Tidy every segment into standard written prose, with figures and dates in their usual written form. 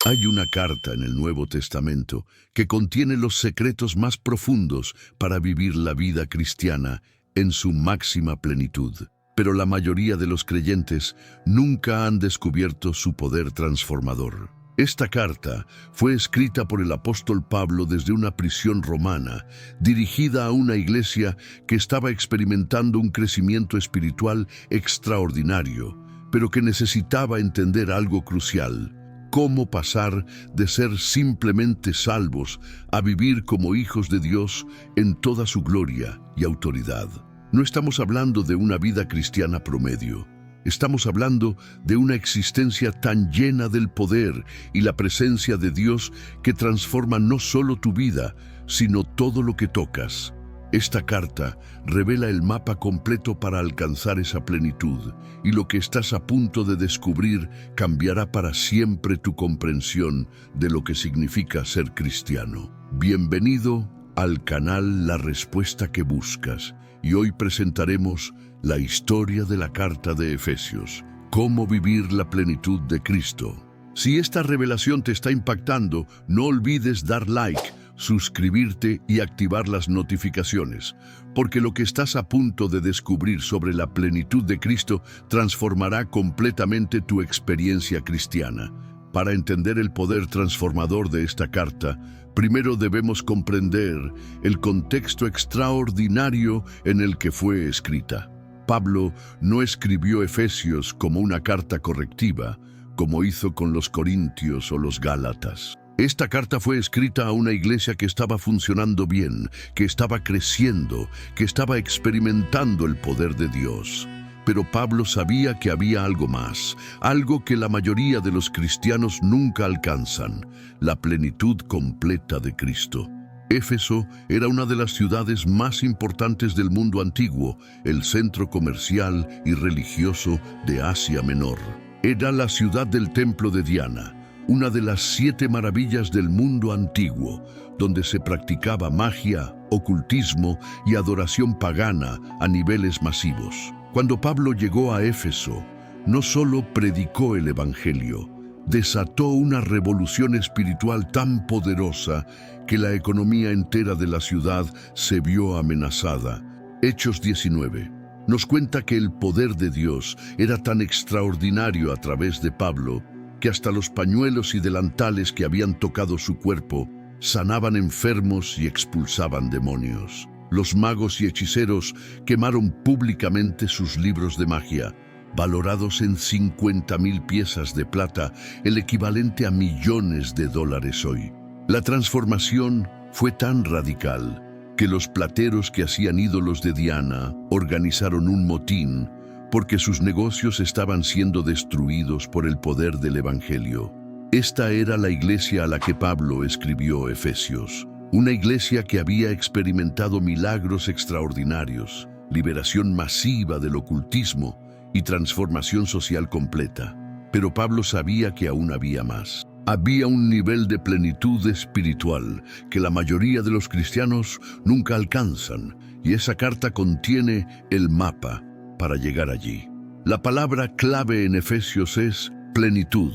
Hay una carta en el Nuevo Testamento que contiene los secretos más profundos para vivir la vida cristiana en su máxima plenitud. Pero la mayoría de los creyentes nunca han descubierto su poder transformador. Esta carta fue escrita por el apóstol Pablo desde una prisión romana, dirigida a una iglesia que estaba experimentando un crecimiento espiritual extraordinario, pero que necesitaba entender algo crucial: cómo pasar de ser simplemente salvos a vivir como hijos de Dios en toda su gloria y autoridad. No estamos hablando de una vida cristiana promedio. Estamos hablando de una existencia tan llena del poder y la presencia de Dios que transforma no solo tu vida, sino todo lo que tocas. Esta carta revela el mapa completo para alcanzar esa plenitud, y lo que estás a punto de descubrir cambiará para siempre tu comprensión de lo que significa ser cristiano. Bienvenido al canal La Respuesta que Buscas, y hoy presentaremos la historia de la carta de Efesios, cómo vivir la plenitud de Cristo. Si esta revelación te está impactando, no olvides dar like, suscribirte y activar las notificaciones, porque lo que estás a punto de descubrir sobre la plenitud de Cristo transformará completamente tu experiencia cristiana. Para entender el poder transformador de esta carta, primero debemos comprender el contexto extraordinario en el que fue escrita. Pablo no escribió Efesios como una carta correctiva, como hizo con los Corintios o los Gálatas. Esta carta fue escrita a una iglesia que estaba funcionando bien, que estaba creciendo, que estaba experimentando el poder de Dios. Pero Pablo sabía que había algo más, algo que la mayoría de los cristianos nunca alcanzan: la plenitud completa de Cristo. Éfeso era una de las ciudades más importantes del mundo antiguo, el centro comercial y religioso de Asia Menor. Era la ciudad del templo de Diana, una de las 7 maravillas del mundo antiguo, donde se practicaba magia, ocultismo y adoración pagana a niveles masivos. Cuando Pablo llegó a Éfeso, no solo predicó el Evangelio, desató una revolución espiritual tan poderosa que la economía entera de la ciudad se vio amenazada. Hechos 19 nos cuenta que el poder de Dios era tan extraordinario a través de Pablo que hasta los pañuelos y delantales que habían tocado su cuerpo sanaban enfermos y expulsaban demonios. Los magos y hechiceros quemaron públicamente sus libros de magia, valorados en 50,000 piezas de plata, el equivalente a millones de dólares hoy. La transformación fue tan radical que los plateros que hacían ídolos de Diana organizaron un motín porque sus negocios estaban siendo destruidos por el poder del Evangelio. Esta era la iglesia a la que Pablo escribió Efesios, una iglesia que había experimentado milagros extraordinarios, liberación masiva del ocultismo y transformación social completa. Pero Pablo sabía que aún había más. Había un nivel de plenitud espiritual que la mayoría de los cristianos nunca alcanzan, y esa carta contiene el mapa para llegar allí. La palabra clave en Efesios es plenitud,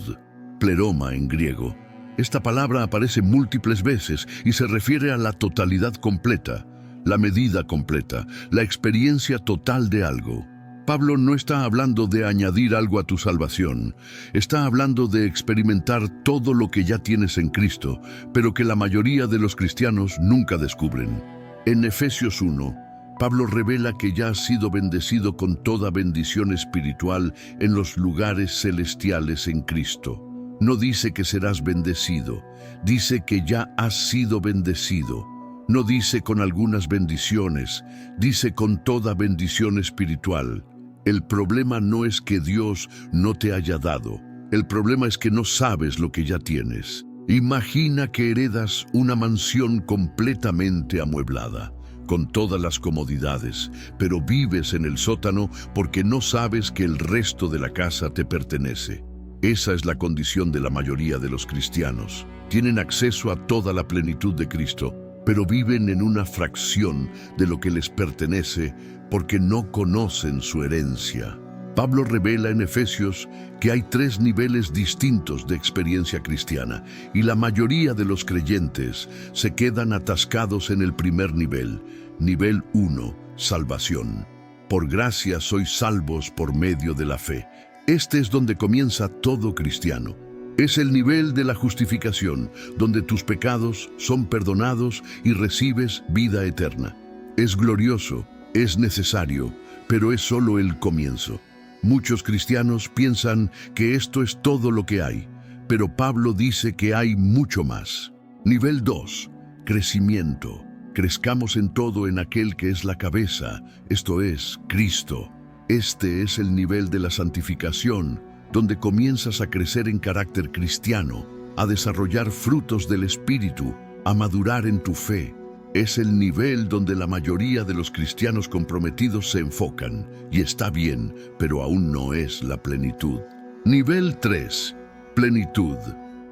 pleroma en griego. Esta palabra aparece múltiples veces y se refiere a la totalidad completa, la medida completa, la experiencia total de algo. Pablo no está hablando de añadir algo a tu salvación, está hablando de experimentar todo lo que ya tienes en Cristo, pero que la mayoría de los cristianos nunca descubren. En Efesios 1, Pablo revela que ya has sido bendecido con toda bendición espiritual en los lugares celestiales en Cristo. No dice que serás bendecido, dice que ya has sido bendecido. No dice con algunas bendiciones, dice con toda bendición espiritual. El problema no es que Dios no te haya dado, el problema es que no sabes lo que ya tienes. Imagina que heredas una mansión completamente amueblada, con todas las comodidades, pero vives en el sótano porque no sabes que el resto de la casa te pertenece. Esa es la condición de la mayoría de los cristianos. Tienen acceso a toda la plenitud de Cristo, pero viven en una fracción de lo que les pertenece porque no conocen su herencia. Pablo revela en Efesios que hay 3 niveles distintos de experiencia cristiana y la mayoría de los creyentes se quedan atascados en el primer nivel. Nivel 1, salvación. Por gracia sois salvos por medio de la fe. Este es donde comienza todo cristiano. Es el nivel de la justificación, donde tus pecados son perdonados y recibes vida eterna. Es glorioso, es necesario, pero es solo el comienzo. Muchos cristianos piensan que esto es todo lo que hay, pero Pablo dice que hay mucho más. Nivel 2, crecimiento. Crezcamos en todo en aquel que es la cabeza, esto es, Cristo. Este es el nivel de la santificación, donde comienzas a crecer en carácter cristiano, a desarrollar frutos del Espíritu, a madurar en tu fe. Es el nivel donde la mayoría de los cristianos comprometidos se enfocan, y está bien, pero aún no es la plenitud. Nivel 3, plenitud.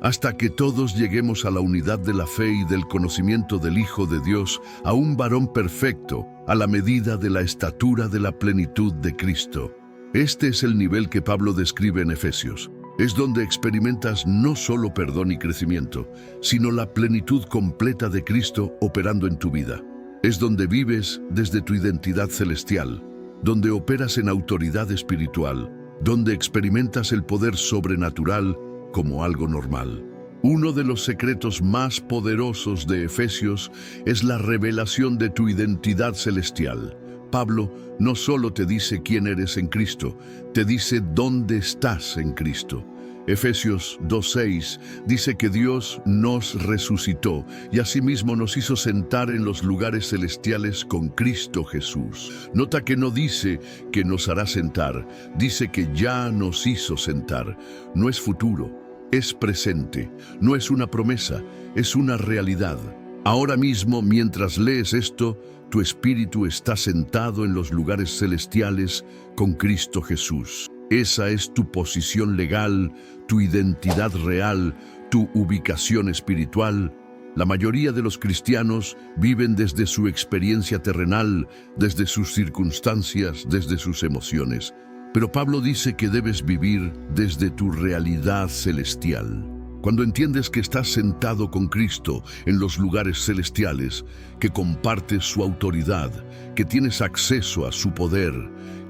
Hasta que todos lleguemos a la unidad de la fe y del conocimiento del Hijo de Dios, a un varón perfecto, a la medida de la estatura de la plenitud de Cristo. Este es el nivel que Pablo describe en Efesios. Es donde experimentas no solo perdón y crecimiento, sino la plenitud completa de Cristo operando en tu vida. Es donde vives desde tu identidad celestial, donde operas en autoridad espiritual, donde experimentas el poder sobrenatural como algo normal. Uno de los secretos más poderosos de Efesios es la revelación de tu identidad celestial. Pablo no solo te dice quién eres en Cristo, te dice dónde estás en Cristo. Efesios 2:6 dice que Dios nos resucitó y asimismo nos hizo sentar en los lugares celestiales con Cristo Jesús. Nota que no dice que nos hará sentar, dice que ya nos hizo sentar. No es futuro, es presente, no es una promesa, es una realidad. Ahora mismo, mientras lees esto, tu espíritu está sentado en los lugares celestiales con Cristo Jesús. Esa es tu posición legal, tu identidad real, tu ubicación espiritual. La mayoría de los cristianos viven desde su experiencia terrenal, desde sus circunstancias, desde sus emociones. Pero Pablo dice que debes vivir desde tu realidad celestial. Cuando entiendes que estás sentado con Cristo en los lugares celestiales, que compartes su autoridad, que tienes acceso a su poder,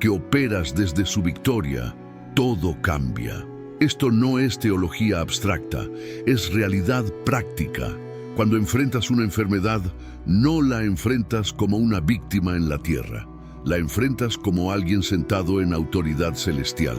que operas desde su victoria, todo cambia. Esto no es teología abstracta, es realidad práctica. Cuando enfrentas una enfermedad, no la enfrentas como una víctima en la tierra, la enfrentas como alguien sentado en autoridad celestial.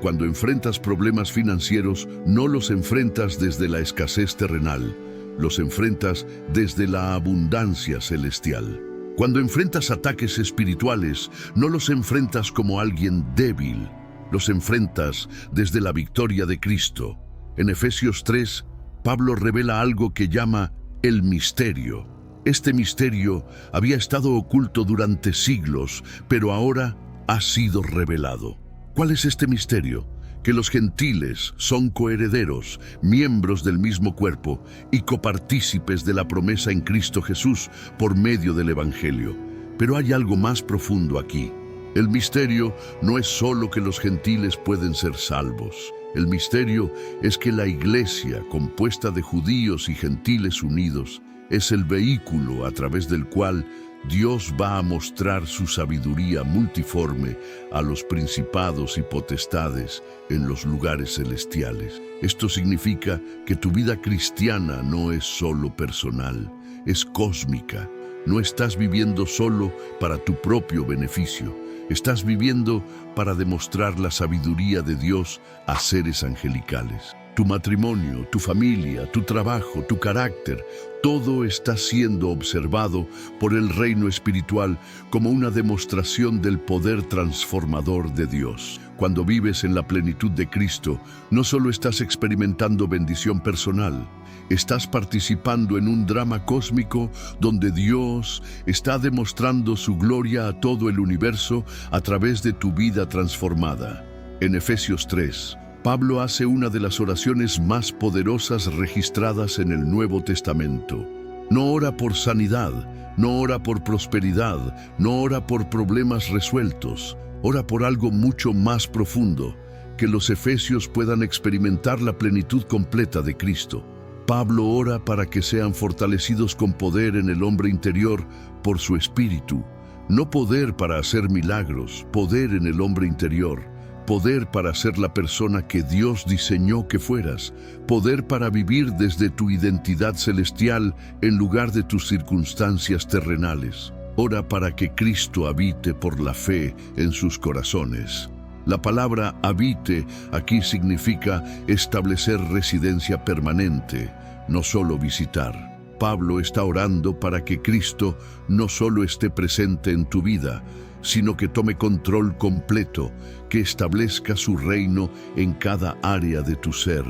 Cuando enfrentas problemas financieros, no los enfrentas desde la escasez terrenal, los enfrentas desde la abundancia celestial. Cuando enfrentas ataques espirituales, no los enfrentas como alguien débil, los enfrentas desde la victoria de Cristo. En Efesios 3, Pablo revela algo que llama el misterio. Este misterio había estado oculto durante siglos, pero ahora ha sido revelado. ¿Cuál es este misterio? Que los gentiles son coherederos, miembros del mismo cuerpo y copartícipes de la promesa en Cristo Jesús por medio del Evangelio. Pero hay algo más profundo aquí. El misterio no es solo que los gentiles pueden ser salvos. El misterio es que la iglesia, compuesta de judíos y gentiles unidos, es el vehículo a través del cual Dios va a mostrar su sabiduría multiforme a los principados y potestades en los lugares celestiales. Esto significa que tu vida cristiana no es solo personal, es cósmica. No estás viviendo solo para tu propio beneficio, estás viviendo para demostrar la sabiduría de Dios a seres angelicales. Tu matrimonio, tu familia, tu trabajo, tu carácter, todo está siendo observado por el reino espiritual como una demostración del poder transformador de Dios. Cuando vives en la plenitud de Cristo, no solo estás experimentando bendición personal, estás participando en un drama cósmico donde Dios está demostrando su gloria a todo el universo a través de tu vida transformada. En Efesios 3, Pablo hace una de las oraciones más poderosas registradas en el Nuevo Testamento. No ora por sanidad, no ora por prosperidad, no ora por problemas resueltos. Ora por algo mucho más profundo, que los efesios puedan experimentar la plenitud completa de Cristo. Pablo ora para que sean fortalecidos con poder en el hombre interior por su espíritu. No poder para hacer milagros, poder en el hombre interior. Poder para ser la persona que Dios diseñó que fueras. Poder para vivir desde tu identidad celestial en lugar de tus circunstancias terrenales. Ora para que Cristo habite por la fe en sus corazones. La palabra habite aquí significa establecer residencia permanente, no solo visitar. Pablo está orando para que Cristo no solo esté presente en tu vida, sino que tome control completo, que establezca su reino en cada área de tu ser.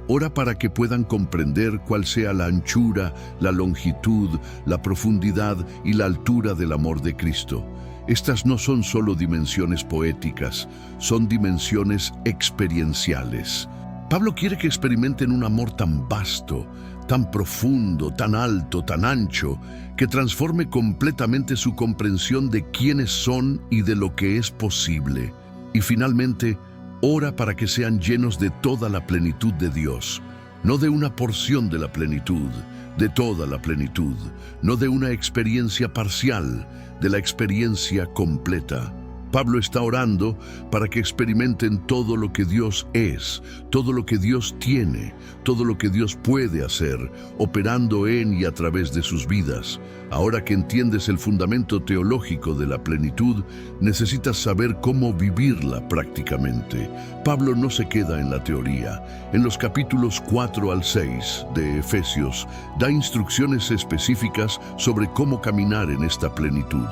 Ora para que puedan comprender cuál sea la anchura, la longitud, la profundidad y la altura del amor de Cristo. Estas no son solo dimensiones poéticas, son dimensiones experienciales. Pablo quiere que experimenten un amor tan vasto, tan profundo, tan alto, tan ancho, que transforme completamente su comprensión de quiénes son y de lo que es posible. Y finalmente, ora para que sean llenos de toda la plenitud de Dios, no de una porción de la plenitud, de toda la plenitud, no de una experiencia parcial, de la experiencia completa. Pablo está orando para que experimenten todo lo que Dios es, todo lo que Dios tiene, todo lo que Dios puede hacer, operando en y a través de sus vidas. Ahora que entiendes el fundamento teológico de la plenitud, necesitas saber cómo vivirla prácticamente. Pablo no se queda en la teoría. En los capítulos 4 al 6 de Efesios, da instrucciones específicas sobre cómo caminar en esta plenitud.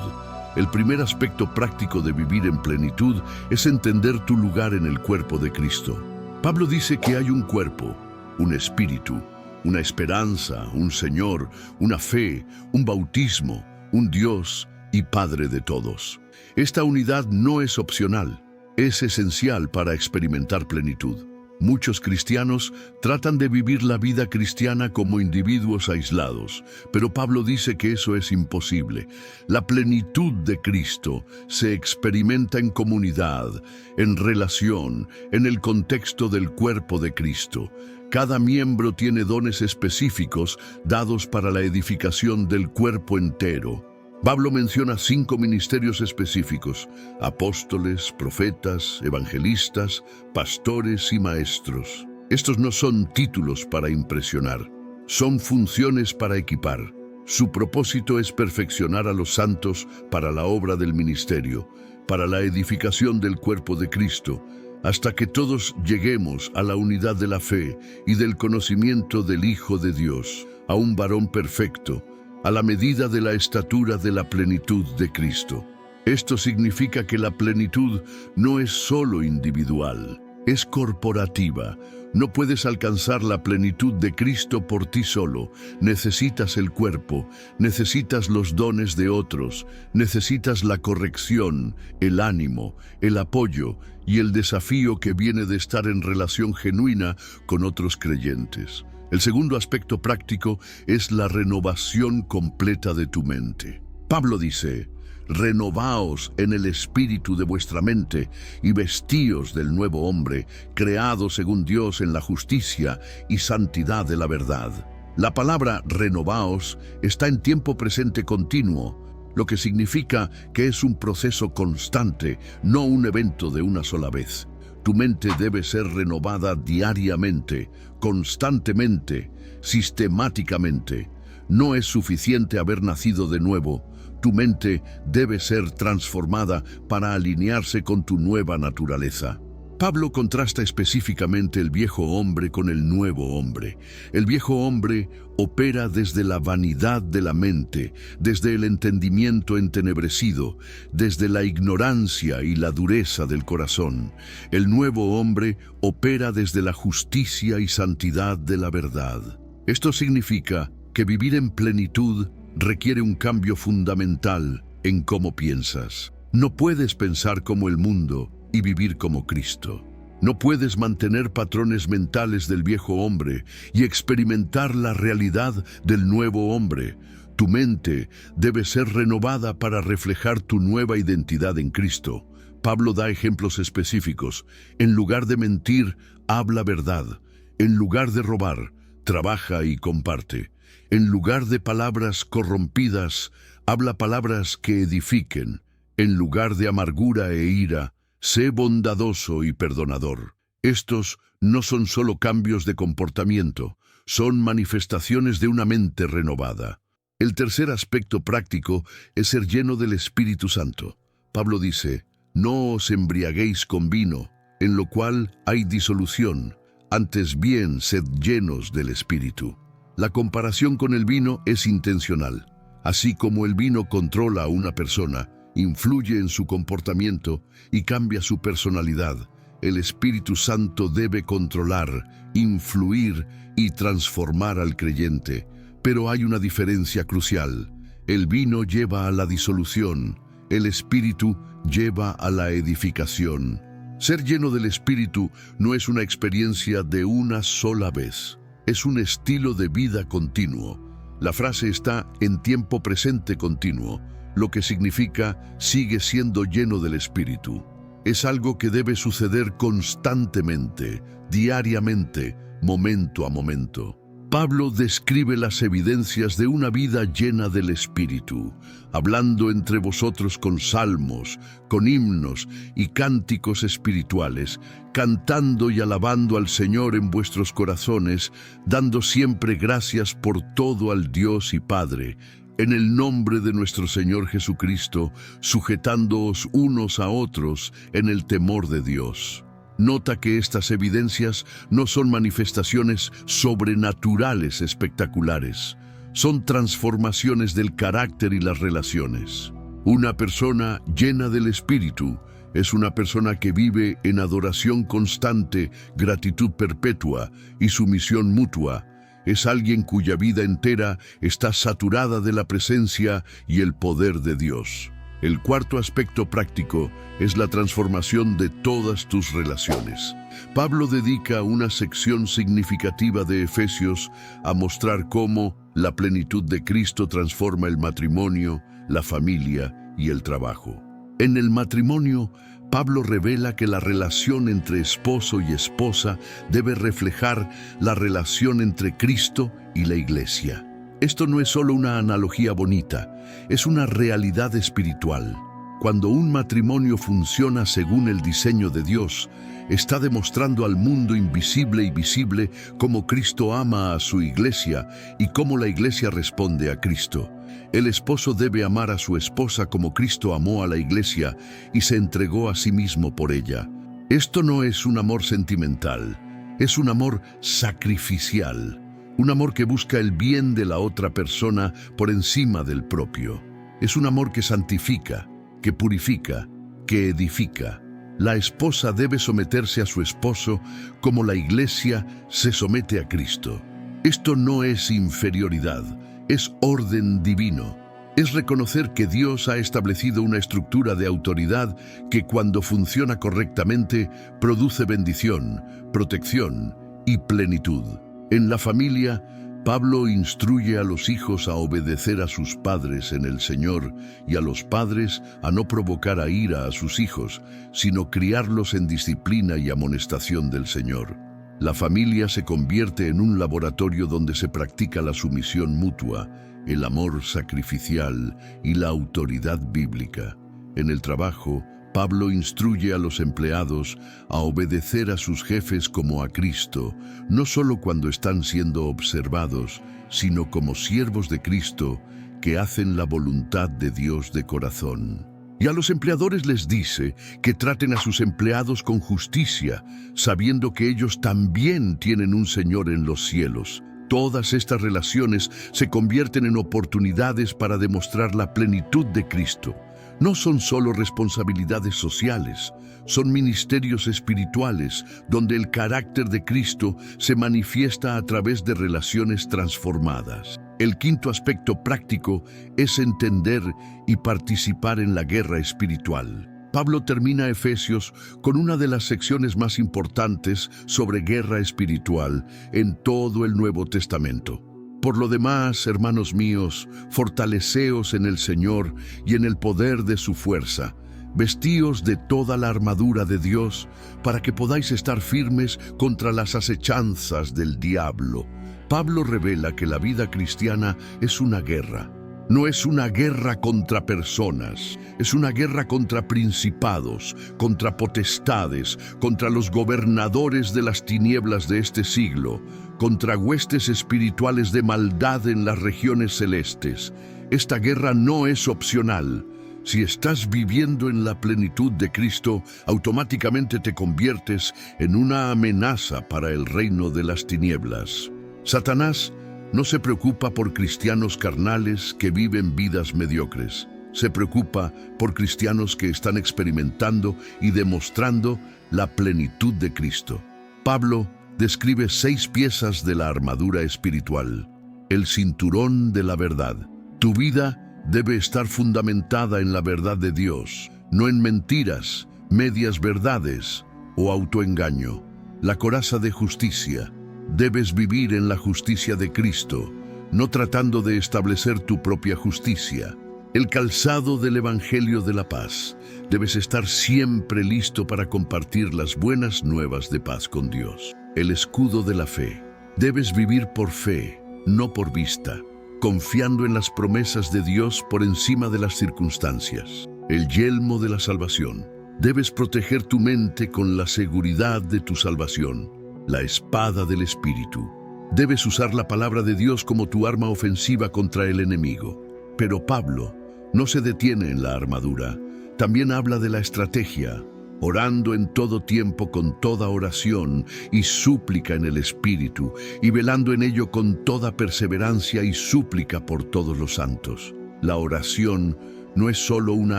El primer aspecto práctico de vivir en plenitud es entender tu lugar en el cuerpo de Cristo. Pablo dice que hay un cuerpo, un espíritu, una esperanza, un Señor, una fe, un bautismo, un Dios y Padre de todos. Esta unidad no es opcional, es esencial para experimentar plenitud. Muchos cristianos tratan de vivir la vida cristiana como individuos aislados, pero Pablo dice que eso es imposible. La plenitud de Cristo se experimenta en comunidad, en relación, en el contexto del cuerpo de Cristo. Cada miembro tiene dones específicos dados para la edificación del cuerpo entero. Pablo menciona 5 ministerios específicos: apóstoles, profetas, evangelistas, pastores y maestros. Estos no son títulos para impresionar, son funciones para equipar. Su propósito es perfeccionar a los santos para la obra del ministerio, para la edificación del cuerpo de Cristo, hasta que todos lleguemos a la unidad de la fe y del conocimiento del Hijo de Dios, a un varón perfecto, a la medida de la estatura de la plenitud de Cristo. Esto significa que la plenitud no es solo individual, es corporativa. No puedes alcanzar la plenitud de Cristo por ti solo. Necesitas el cuerpo, necesitas los dones de otros, necesitas la corrección, el ánimo, el apoyo y el desafío que viene de estar en relación genuina con otros creyentes. El segundo aspecto práctico es la renovación completa de tu mente. Pablo dice: renovaos en el espíritu de vuestra mente y vestíos del nuevo hombre, creado según Dios en la justicia y santidad de la verdad. La palabra renovaos está en tiempo presente continuo, lo que significa que es un proceso constante, no un evento de una sola vez. Tu mente debe ser renovada diariamente, constantemente, sistemáticamente. No es suficiente haber nacido de nuevo. Tu mente debe ser transformada para alinearse con tu nueva naturaleza. Pablo contrasta específicamente el viejo hombre con el nuevo hombre. El viejo hombre opera desde la vanidad de la mente, desde el entendimiento entenebrecido, desde la ignorancia y la dureza del corazón. El nuevo hombre opera desde la justicia y santidad de la verdad. Esto significa que vivir en plenitud requiere un cambio fundamental en cómo piensas. No puedes pensar como el mundo y vivir como Cristo. No puedes mantener patrones mentales del viejo hombre y experimentar la realidad del nuevo hombre. Tu mente debe ser renovada para reflejar tu nueva identidad en Cristo. Pablo da ejemplos específicos. En lugar de mentir, habla verdad. En lugar de robar, trabaja y comparte. En lugar de palabras corrompidas, habla palabras que edifiquen. En lugar de amargura e ira, sé bondadoso y perdonador. Estos no son solo cambios de comportamiento, son manifestaciones de una mente renovada. El tercer aspecto práctico es ser lleno del Espíritu Santo. Pablo dice, no os embriaguéis con vino, en lo cual hay disolución, antes bien sed llenos del Espíritu. La comparación con el vino es intencional. Así como el vino controla a una persona, influye en su comportamiento y cambia su personalidad, el Espíritu Santo debe controlar, influir y transformar al creyente. Pero hay una diferencia crucial. El vino lleva a la disolución, el Espíritu lleva a la edificación. Ser lleno del Espíritu no es una experiencia de una sola vez, es un estilo de vida continuo. La frase está en tiempo presente continuo, lo que significa sigue siendo lleno del Espíritu. Es algo que debe suceder constantemente, diariamente, momento a momento. Pablo describe las evidencias de una vida llena del Espíritu, hablando entre vosotros con salmos, con himnos y cánticos espirituales, cantando y alabando al Señor en vuestros corazones, dando siempre gracias por todo al Dios y Padre, en el nombre de nuestro Señor Jesucristo, sujetándoos unos a otros en el temor de Dios. Nota que estas evidencias no son manifestaciones sobrenaturales espectaculares, son transformaciones del carácter y las relaciones. Una persona llena del Espíritu es una persona que vive en adoración constante, gratitud perpetua y sumisión mutua. Es alguien cuya vida entera está saturada de la presencia y el poder de Dios. El cuarto aspecto práctico es la transformación de todas tus relaciones. Pablo dedica una sección significativa de Efesios a mostrar cómo la plenitud de Cristo transforma el matrimonio, la familia y el trabajo. En el matrimonio, Pablo revela que la relación entre esposo y esposa debe reflejar la relación entre Cristo y la Iglesia. Esto no es solo una analogía bonita, es una realidad espiritual. Cuando un matrimonio funciona según el diseño de Dios, está demostrando al mundo invisible y visible cómo Cristo ama a su Iglesia y cómo la Iglesia responde a Cristo. El esposo debe amar a su esposa como Cristo amó a la Iglesia y se entregó a sí mismo por ella. Esto no es un amor sentimental, es un amor sacrificial. Un amor que busca el bien de la otra persona por encima del propio. Es un amor que santifica, que purifica, que edifica. La esposa debe someterse a su esposo como la Iglesia se somete a Cristo. Esto no es inferioridad, es orden divino. Es reconocer que Dios ha establecido una estructura de autoridad que cuando funciona correctamente produce bendición, protección y plenitud. En la familia, Pablo instruye a los hijos a obedecer a sus padres en el Señor y a los padres a no provocar a ira a sus hijos, sino criarlos en disciplina y amonestación del Señor. La familia se convierte en un laboratorio donde se practica la sumisión mutua, el amor sacrificial y la autoridad bíblica. En el trabajo, Pablo instruye a los empleados a obedecer a sus jefes como a Cristo, no solo cuando están siendo observados, sino como siervos de Cristo que hacen la voluntad de Dios de corazón. Y a los empleadores les dice que traten a sus empleados con justicia, sabiendo que ellos también tienen un Señor en los cielos. Todas estas relaciones se convierten en oportunidades para demostrar la plenitud de Cristo. No son solo responsabilidades sociales, son ministerios espirituales donde el carácter de Cristo se manifiesta a través de relaciones transformadas. El quinto aspecto práctico es entender y participar en la guerra espiritual. Pablo termina Efesios con una de las secciones más importantes sobre guerra espiritual en todo el Nuevo Testamento. Por lo demás, hermanos míos, fortaleceos en el Señor y en el poder de su fuerza. Vestíos de toda la armadura de Dios para que podáis estar firmes contra las acechanzas del diablo. Pablo revela que la vida cristiana es una guerra. No es una guerra contra personas, es una guerra contra principados, contra potestades, contra los gobernadores de las tinieblas de este siglo, contra huestes espirituales de maldad en las regiones celestes. Esta guerra no es opcional. Si estás viviendo en la plenitud de Cristo, automáticamente te conviertes en una amenaza para el reino de las tinieblas. Satanás no se preocupa por cristianos carnales que viven vidas mediocres. Se preocupa por cristianos que están experimentando y demostrando la plenitud de Cristo. Pablo describe 6 piezas de la armadura espiritual. El cinturón de la verdad. Tu vida debe estar fundamentada en la verdad de Dios, no en mentiras, medias verdades o autoengaño. La coraza de justicia. Debes vivir en la justicia de Cristo, no tratando de establecer tu propia justicia. El calzado del Evangelio de la Paz. Debes estar siempre listo para compartir las buenas nuevas de paz con Dios. El escudo de la fe. Debes vivir por fe, no por vista, confiando en las promesas de Dios por encima de las circunstancias. El yelmo de la salvación. Debes proteger tu mente con la seguridad de tu salvación. La espada del Espíritu. Debes usar la palabra de Dios como tu arma ofensiva contra el enemigo. Pero Pablo no se detiene en la armadura. También habla de la estrategia, orando en todo tiempo con toda oración y súplica en el Espíritu, y velando en ello con toda perseverancia y súplica por todos los santos. La oración no es solo una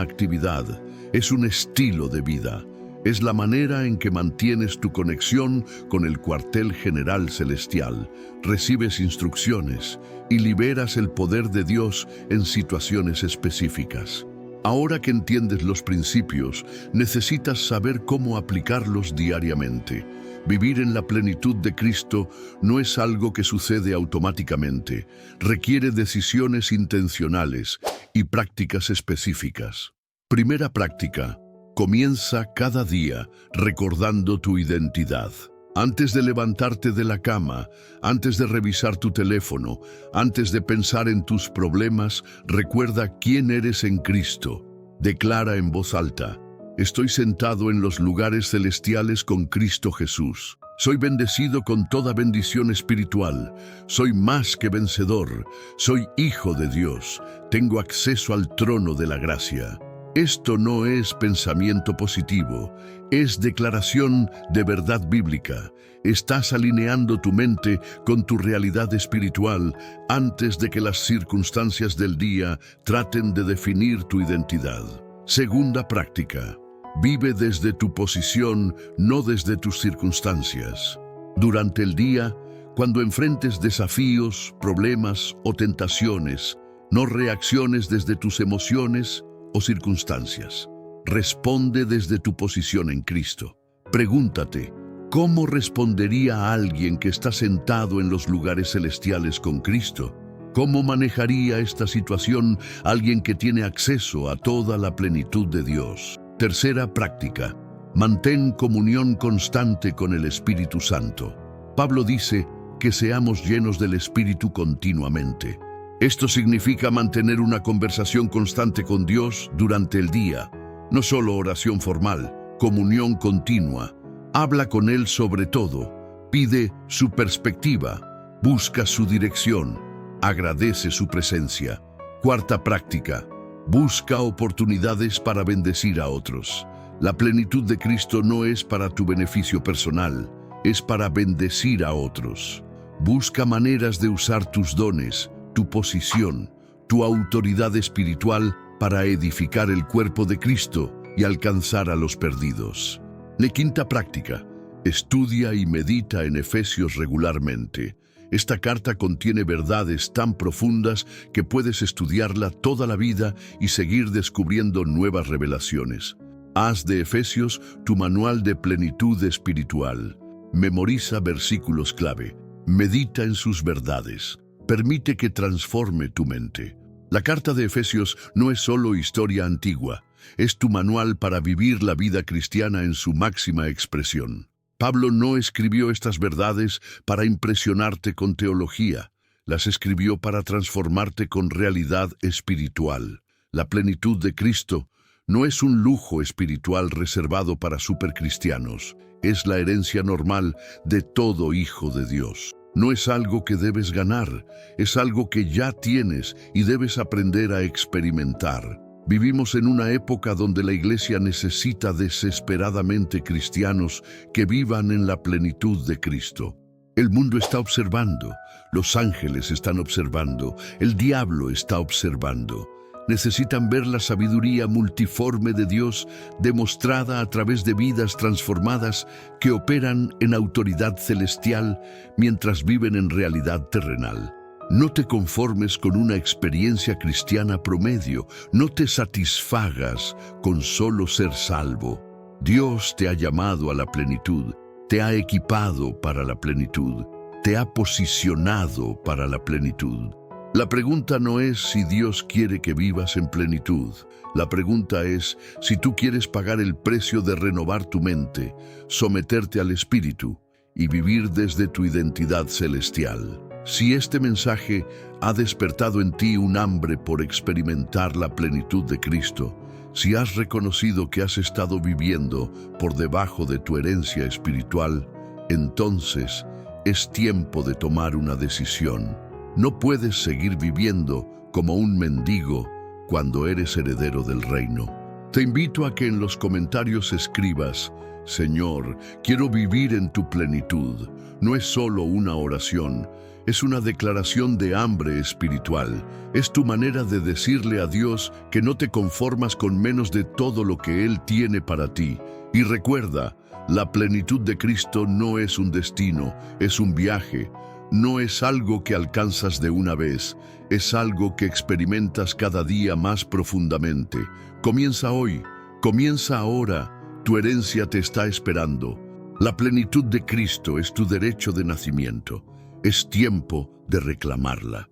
actividad, es un estilo de vida. Es la manera en que mantienes tu conexión con el cuartel general celestial, recibes instrucciones y liberas el poder de Dios en situaciones específicas. Ahora que entiendes los principios, necesitas saber cómo aplicarlos diariamente. Vivir en la plenitud de Cristo no es algo que sucede automáticamente, requiere decisiones intencionales y prácticas específicas. Primera práctica. Comienza cada día recordando tu identidad. Antes de levantarte de la cama, antes de revisar tu teléfono, antes de pensar en tus problemas, recuerda quién eres en Cristo. Declara en voz alta: estoy sentado en los lugares celestiales con Cristo Jesús. Soy bendecido con toda bendición espiritual. Soy más que vencedor. Soy hijo de Dios. Tengo acceso al trono de la gracia. Esto no es pensamiento positivo, es declaración de verdad bíblica. Estás alineando tu mente con tu realidad espiritual antes de que las circunstancias del día traten de definir tu identidad. Segunda práctica. Vive desde tu posición, no desde tus circunstancias. Durante el día, cuando enfrentes desafíos, problemas o tentaciones, no reacciones desde tus emociones o circunstancias. Responde desde tu posición en Cristo. Pregúntate, ¿cómo respondería alguien que está sentado en los lugares celestiales con Cristo? ¿Cómo manejaría esta situación alguien que tiene acceso a toda la plenitud de Dios? Tercera práctica. Mantén comunión constante con el Espíritu Santo. Pablo dice que seamos llenos del Espíritu continuamente. Esto significa mantener una conversación constante con Dios durante el día. No solo oración formal, comunión continua. Habla con Él sobre todo. Pide su perspectiva. Busca su dirección. Agradece su presencia. Cuarta práctica. Busca oportunidades para bendecir a otros. La plenitud de Cristo no es para tu beneficio personal, es para bendecir a otros. Busca maneras de usar tus dones, tu posición, tu autoridad espiritual para edificar el cuerpo de Cristo y alcanzar a los perdidos. La quinta práctica. Estudia y medita en Efesios regularmente. Esta carta contiene verdades tan profundas que puedes estudiarla toda la vida y seguir descubriendo nuevas revelaciones. Haz de Efesios tu manual de plenitud espiritual. Memoriza versículos clave. Medita en sus verdades. Permite que transforme tu mente. La carta de Efesios no es solo historia antigua, es tu manual para vivir la vida cristiana en su máxima expresión. Pablo no escribió estas verdades para impresionarte con teología, las escribió para transformarte con realidad espiritual. La plenitud de Cristo no es un lujo espiritual reservado para supercristianos, es la herencia normal de todo hijo de Dios. No es algo que debes ganar, es algo que ya tienes y debes aprender a experimentar. Vivimos en una época donde la Iglesia necesita desesperadamente cristianos que vivan en la plenitud de Cristo. El mundo está observando, los ángeles están observando, el diablo está observando. Necesitan ver la sabiduría multiforme de Dios demostrada a través de vidas transformadas que operan en autoridad celestial mientras viven en realidad terrenal. No te conformes con una experiencia cristiana promedio, no te satisfagas con solo ser salvo. Dios te ha llamado a la plenitud, te ha equipado para la plenitud, te ha posicionado para la plenitud. La pregunta no es si Dios quiere que vivas en plenitud. La pregunta es si tú quieres pagar el precio de renovar tu mente, someterte al Espíritu y vivir desde tu identidad celestial. Si este mensaje ha despertado en ti un hambre por experimentar la plenitud de Cristo, si has reconocido que has estado viviendo por debajo de tu herencia espiritual, entonces es tiempo de tomar una decisión. No puedes seguir viviendo como un mendigo cuando eres heredero del reino. Te invito a que en los comentarios escribas: Señor, quiero vivir en tu plenitud. No es solo una oración, es una declaración de hambre espiritual. Es tu manera de decirle a Dios que no te conformas con menos de todo lo que Él tiene para ti. Y recuerda, la plenitud de Cristo no es un destino, es un viaje. No es algo que alcanzas de una vez, es algo que experimentas cada día más profundamente. Comienza hoy, comienza ahora, tu herencia te está esperando. La plenitud de Cristo es tu derecho de nacimiento, es tiempo de reclamarla.